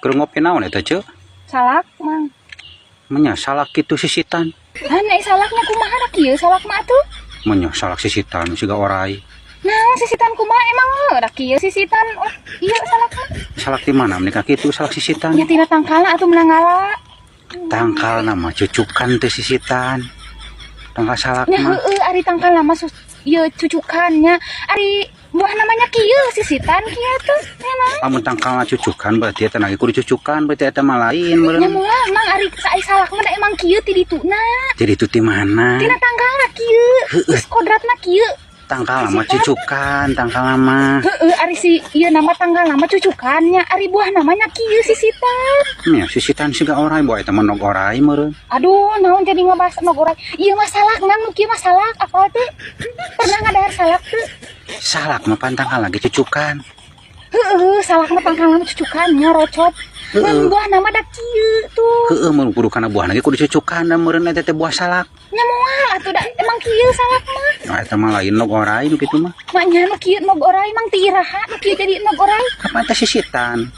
Keur ngopi naon eta, Ceu? Salak, Mang. Menya salak kitu sisitan. Hanya salaknya kumaha da kieu salak mah atuh? Menya salak sisitan siga orai. Nah, sisitan kumaha emang da kieu sisitan. Oh, iya salak mah. Salak di mana menikah kitu salak sisitan? Nya tina tangkalna atuh menang ngala. Tangkal nama cucukan teh sisitan. Tangkal salak Nya mah. heueuh ari tangkalna mah ieu cucukannya. Ari buah namanya kieu sisitan kieu tuh. Nya Lamun tangkalna cucukan berarti eta lagi kudu cucukan berarti eta mah lain nya meureun. moal Mang ari salak mah da emang kieu ti dituna. Jadi itu di mana? Tina tangkalna kieu. Geus kodratna kieu. Tangkal nama cucukan, tangkal nama. Heeh, ari si ieu nama tanggal nama cucukannya, ari buah namanya kieu sisitan. Ya, sisitan siga orai boy temen nog orai meureun. Aduh, naon jadi ngebahas nogorai. Ieu mah salak, Mang, nu kieu mah salak, apal teh? Pernah ngadahar salak teh? Salak mah pantangkal lagi cucukan. Heeh, salak mah tangkal nama cucukannya rocop. Ngan buah nama da kieu tuh. Heeh, mun kudu kana buah lagi kudu cucukan da meureun eta teh buah salak. Nya moal atuh da emang kieu salak mah. Nah, eta mah lain nog orai nu kitu mah. Maknya nu kieu nogorai Mang ti iraha, nu kieu jadi nogorai. Apa teh sisitan?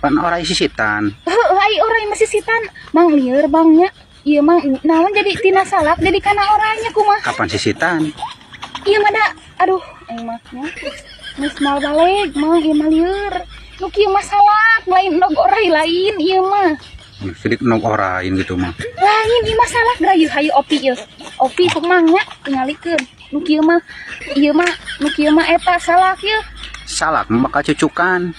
Pan orai sisitan. Heeh, ai orai mah sisitan. Mang lieur Bangnya. Ieu Mang naon jadi tina salak jadi kana orainya kumaha? Kapan sisitan? Ieu mah da aduh, aing mah nya. Geus mal balik, Mang ieu mah lieur. Nu kieu mah salak, lain nogorai lain ieu mah. Sidik nog orain gitu mah. Lain ieu mah salak rayu hayu opi ieu. Opi tuh Mang nya tingalikeun. Nu kieu mah nu kieu mah eta salak ieu. Salak mah bakal cucukan.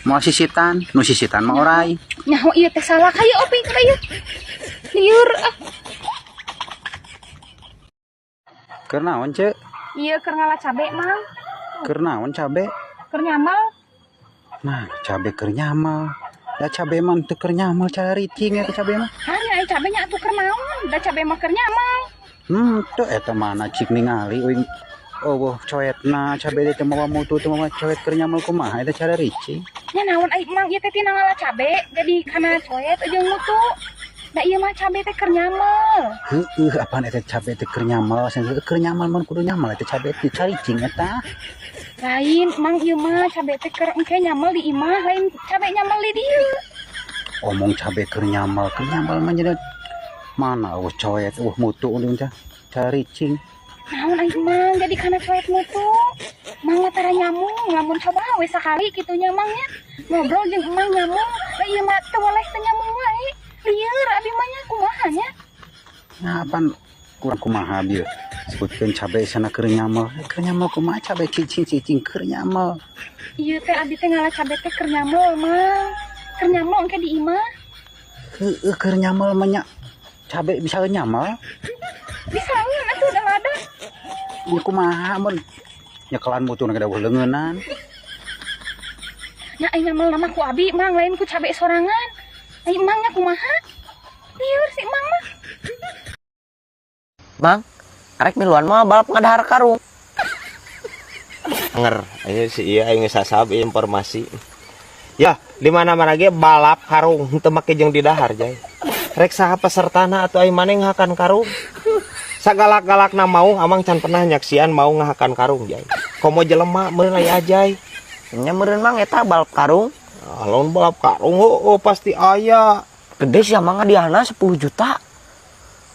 Mau sisitan, nu sisitan mah orai. Nyaho ieu teh salak hayu opi teh ieu. Lieur ah. Keur naon, Ceu? Ieu keur ngala cabe, Mang. Keur naon cabe? Keur nyamal. Nah, cabe keur nyamal. Da cabe mah teu keur nyamal cara ricing eta cabe mah. Hanya ai cabenya atuh keur naon? Da cabe mah keur nyamal. Teu eta mana cik ningali euy. Oh, coetna cabe teh mawa mutu teh mawa coet keur nyamal kumaha eta cara ricing. Nya naon ai Mang ieu teh tina ngala cabe jadi kana coet jeung mutu. Da ieu mah cabe teh keur nyamal. Heueuh apaan eta cabe teh keur nyamal, keur nyamal mun kudu nyamal eta cabe teh caricing eta. Lain Mang ieu mah cabe teh keur engke nyamal di imah, lain cabe nyamal di dieu. Omong cabe keur nyamal mah jadi mana coet mutu ulun teh caricing. Naon ai Mang jadi kana coet mutu. Mang mah tara nyamung, lamun coba we sakali kitu nya Mang nya. Ngobrol jeung Mang nyamung, da ieu mah teu boleh teu nyamung wae. Lieur abi mah nya kumaha nya? Nah, apaan kurang kumaha bieu? Sebutkeun cabe sana keur nyamal kumaha cabe cicing keur nyamal. Ieu teh abi teh ngala cabe teh keur nyamal, Mang. Keur nyamal engke di imah. Heueuh keur nyamal mah nya. Cabe bisa nyamal? Bisa ngeun atuh da lada. Ieu kumaha mun nyekelan mutu na dawuh leungeunnan. Nya ai nyamal nama ku abi, Mang, lain ku cabe sorangan. Ai Mang nya kumaha? Lieur si Mang mah. Mang, arek miluan mah balap ngadahar karung. Anger, ayo si iya aing sasab informasi. Ya, di mana-mana ge balap karung henteu make jeung di dahar jay. Rek saha pesertana atuh ai maneh ngahakan karung. Sagalak-galakna mau amang can pernah nyaksian mau ngahakan karung jay. Komo jelema meureun aya ajay. Nya meureun Mang eta balap karung. Lamun balap karung oh pasti aya. Gede sih Mang diana 10 juta.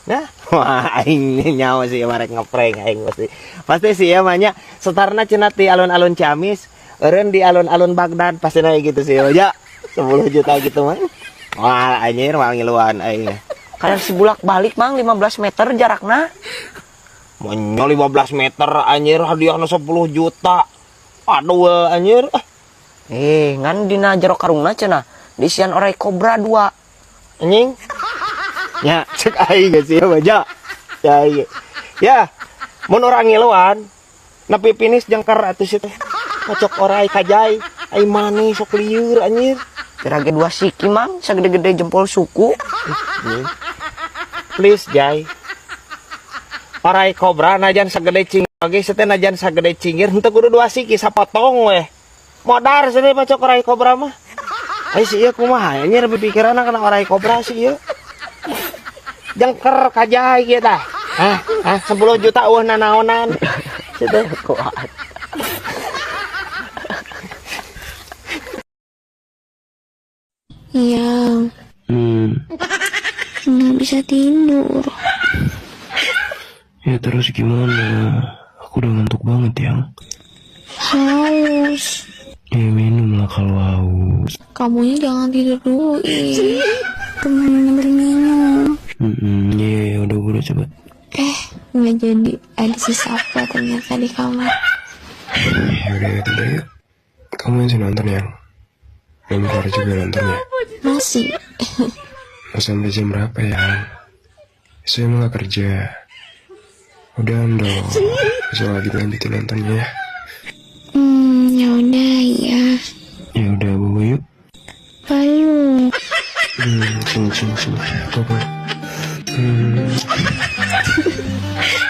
Nah, wah aing nyawa sih marek ngeprank aing pasti. Pasti sih ya mah nya setarna cenah ti alun-alun Ciamis, eureun di alun-alun Baghdad pasti na gitu sih ya. 10 juta gitu mah. Wah anjir mah ngiluan aing. Kayak si bulak-balik Mang 15 meter jarakna. Monyo 15 meter anjir hadiahna 10 juta. Aduh anjir. Ngan dina jero karungna cenah disian orai kobra 2. Anjing. Ya, cek aing geus ieu mah ja. Ya ieu. Ya, mun urang ngiluan nepi finish jengker atuh si teh. Ngocok orai kajai, ai manis sok lieur anjir. Kira ge 2 siki Mang, sagede-gede jempol suku. Please jai. Orai kobra najan sagede cing oge teh najan sagede cingir henteu kudu 2 siki sapotong weh. Modar sini pacok orai kobra mah. Ai si ieu kumaha anjir pikiranna kana orai kobra si ieu. Jengker kajai kieu tah. Hah, 10 juta eueuh nanaonan. Situ kuat. Yang nggak bisa tidur. Ya terus gimana? Aku udah ngantuk banget yang. Haus. Ya minum lah kalau haus. Kamunya jangan tidur dulu, temennya beli minum. Ya udah coba. Nggak jadi, ada si Safa ternyata di kamar. Ya udah yuk. Kamu masih nonton ya? Belum keluar juga nontonnya. Masih. Mau sampai jam berapa ya? Saya mau gak kerja. Udah dong. Besok lagi lanjutin nontonnya ya. Ya udah ya. Ya udah bawa yuk. Ayo. Sini. Bawa.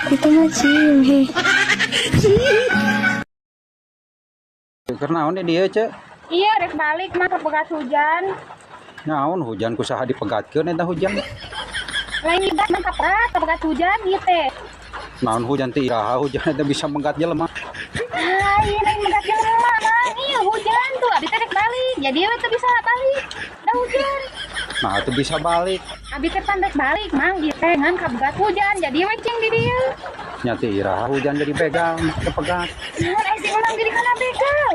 Itu mah cium, heh. Karena naon dia cek Iya, rek balik mah ke bekas hujan. naon hujan kusaha dipegatkeun eta hujan Lain ibat mah ke bekas hujan ieu teh. naon hujan teh iraha hujan eta bisa megat jelema Ah, iya lain megat jelema mah. Iya hujan tuh, abi teh rek balik. Jadi we teh bisa balik. Da hujan. nah itu bisa balik Abi teh pan rek balik, mang ieu teh ngan ka bekas hujan. Jadi we cing di dieu. nya teh iraha hujan jadi begal kepegat Nah, si ulang jadi kana begal.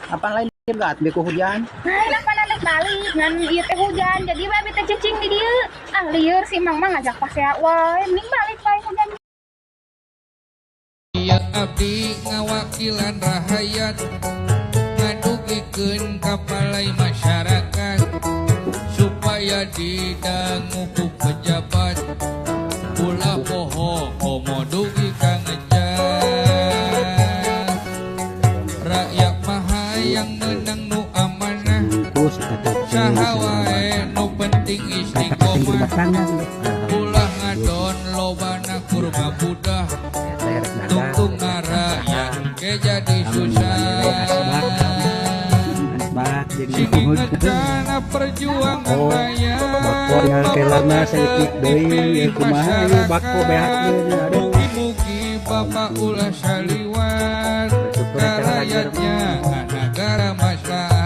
apa lain begat beku hujan Nah, kenapa nanti balik ngan ieu teh hujan. Jadi we abi teh cicing di dieu. Ah, lieur si mang mah ngajak pasea wae. Mending balik bae hujan. Ya abdi ngawakilan rakyat ngadugikeun ka balai masyarakat supaya didangu ku pejabat ulah bohong komo dugi ka ngejat rakyat mah hayang menang nu amanah saha wae nu penting istiqomah ulah ngadon lobana kurma budah tungtung ngarayan ke jadi susah singingkeun perjuangan rakyat kelana seletik deui kumaha ieu bako behatkeun aduh mugi bapak ulah saliwat ka rakyatnya negara maslahat.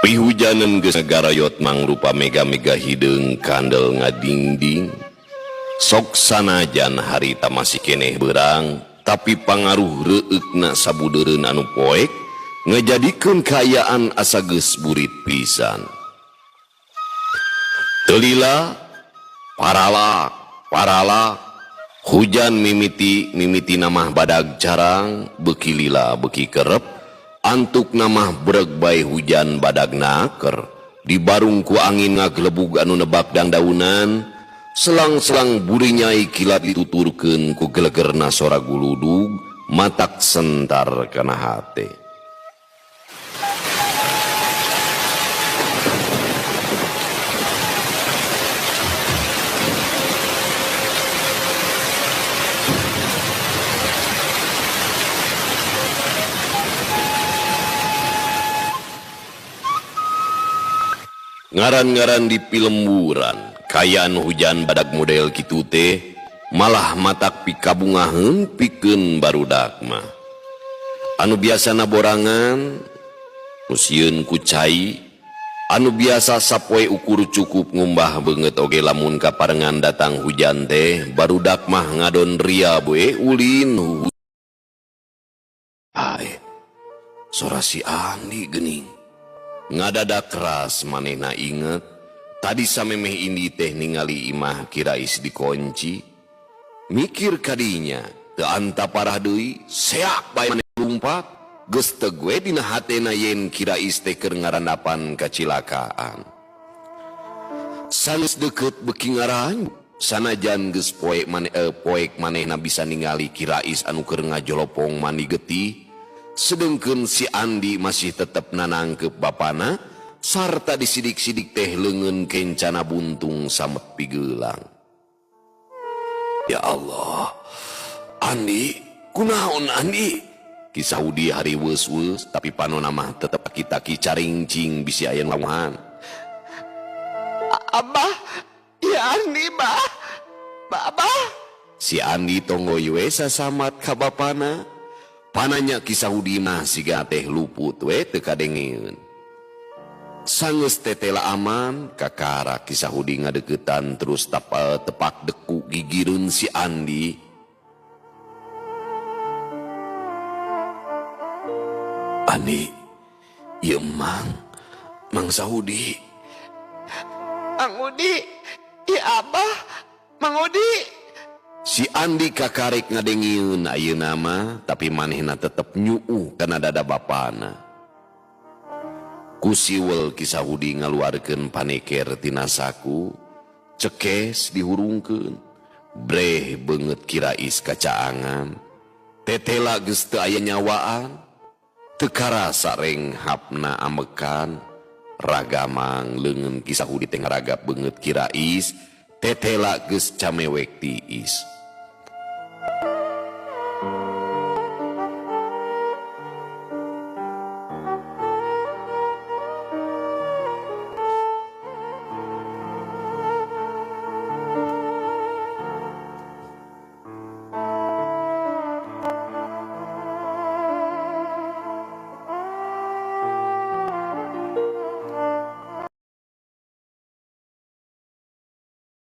Pihujanan geus garayot mangrupa mega-mega hideung kandel ngadingding. Sok sanajan harita masih keneh berang, tapi pangaruh reueukna sabudeureun anu poek ngejadikeun kaayaan asa geus burit pisan. Teu lila paralak hujan mimiti namah badag carang beuki lila beuki kerep antuk namah breg bae hujan badag naker dibarung ku angin ngaglebug anu nebak dangdaunan selang-selang burinyai kilat dituturkeun ku gelegerna sora guludug matak sentar kana hate. Ngaran-ngaran di pilemburan kayaan hujan badak model kitu teh malah matak pikabungaheun pikeun barudak mah anu biasana borangan musieun ku cai anu biasa sapoe ukur cukup ngumbah beungeut oge lamun kaparengan datang hujan teh barudak mah ngadon ria we ulin ae sora si Andi geuning ngadadak keras manehna inget tadi samemeh indi teh ningali imah Kirais dikunci mikir kadinya teu anta parah deui seak bae maneh lumpat geus teu gue dina hatena yen Kirais teh keur ngarandapan kacilakaan sanes deukeut beuki ngaranyu sanajan geus poek manehna bisa ningali Kirais anu keur ngajolopong mandi getih sedengkeun si Andi masih tetep nanangkep bapana sarta disidik-sidik teh leungeun kencana buntung samet pigeulang. Ya Allah, Andi Kunaon Andi? Kisah Udi hari wes-wes tapi panona mah tetep taki-taki caringcing bisi aya lawan. Abah, ya Andi bah. Abah. Si Andi tonggoy we sasamat ka bapana. Pananya kisah Udi mah siga teh luput we teu kadengeun. Sanggeus tetela aman kakara kisah Udi ngadeukeutan terus tepak deku gigireun si Andi. Andi, ieu Mang Saudi. Mang Udi, ya Abah, Mang Udi. Si Andi kakarek ngadengieun ayeuna mah, tapi manehna tetep nyuuh kana dada bapana. Ku siwel kisah Udi ngaluarkeun paneker tina saku, cekes dihurungkeun, breh beungeut kirais kacaangan, tetela geus teu aya nyawaan, teu karasa reng hapna amekan, ragamang leungeun kisah Udi teh ngaragap beungeut kirais, tetela geus camewek tiis.